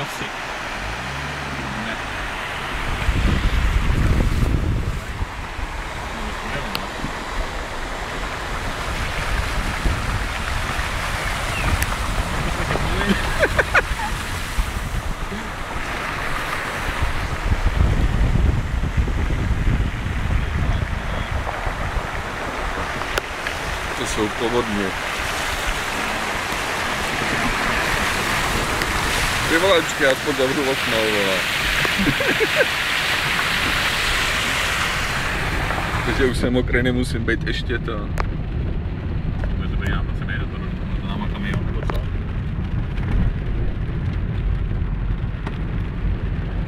Rosy. Ne. To jsou povodně. Ty vole, počkej, já aspoň zavřu okno, vole. Takže už jsem mokrý, nemusím být ještě to. Bude to být nám zase nejde to náma kamion, nebo co?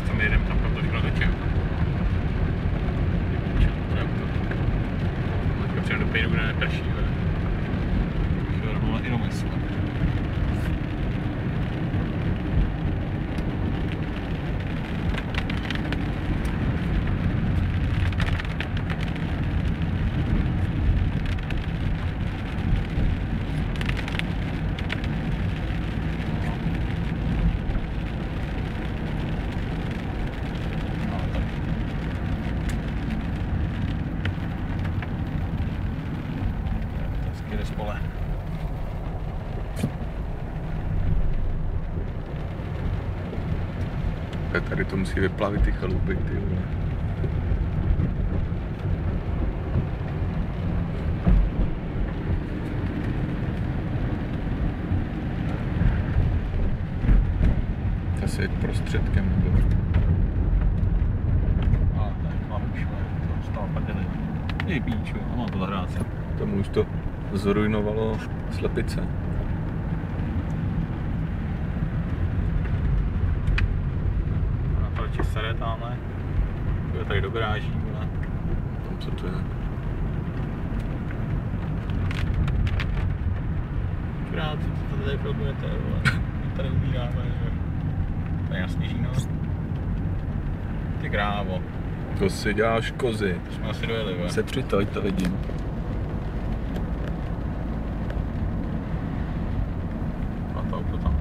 Tam jedem tam to škoda teče. Teďka přijde do pejdu, kde neprší, vole. Už je rovnou jenom mysl. Spole. Tady to musí vyplavit ty chalupy, ty vole. Zase jít prostředkem nebo... A tak mám už, to stalo padeli. Jej píču, a mám to zahrát. Tomu už to zrujnovalo slepice. A to radši sere tamhle. To je tady do garáží, vole. Tam co to je? Krát, co to tady filmujete, vole. Tady ubíráme, že? To je jasný žíno. Ty krávo. To si děláš kozy. To jsme asi dojeli, vole. Setři to, ať to vidím. To auto tam.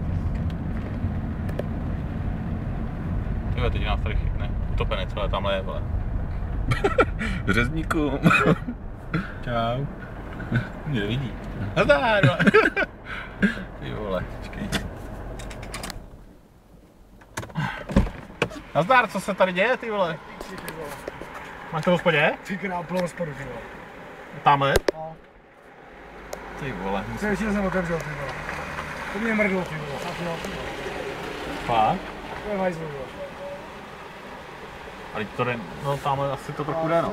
Tyhle, teď nás tady chytne. Utopenec, ale tamhle je, vole. Řezníkům. Čau. Mě nevidí. Nazdár, vole. Ty vole, počkej. Nazdár, co se tady děje, ty vole? Máš to v hospodě? Ty kráplo hospodu, ty vole. Tamhle? No. Ty vole. Co ještě jsem otevřel, ty vole. To mě mrdlo, ty vole. Fakt? To je hajzlu, vole. Ale to jde, no tamhle asi to trochu jde, no.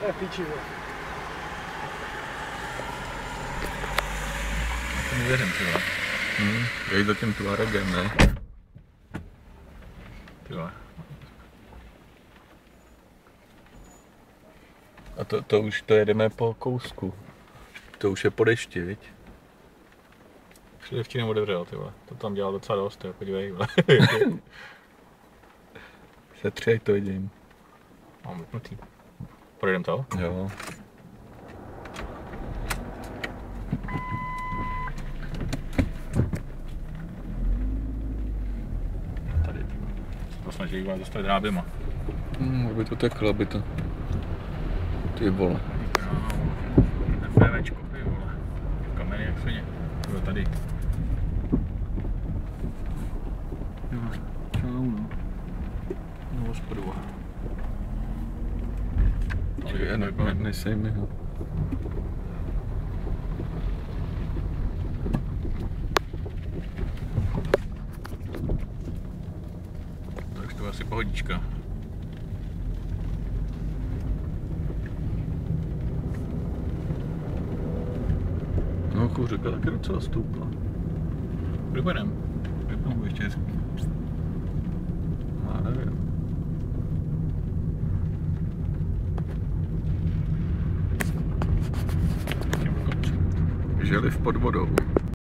To je piči, vole. To nevěřím, ty vole. Jej za tím Tuaregem, ne? Ty vole. A to už to jedeme po kousku. To už je po dešti, viď? Předevčí neotevřel, ty vole. To tam dělal docela dost, jo, podívej, vole. Setři, ať to vidím. Mám vypnutý. Projdem to? Jo. Tady, ty vole. To snaží vole dostat dráběma. Aby to teklo, aby to... Ty vole. FVčko, ty vole. Kamery jak svině. Bylo tady. Jo, čau, no. No, hospodu. Nesej mi ho. Tak to je asi pohodička. No, kouřeka taky docela stoupla. Kdy budem? Vypnu ještě hezky. Já nevím. Želiv pod vodou.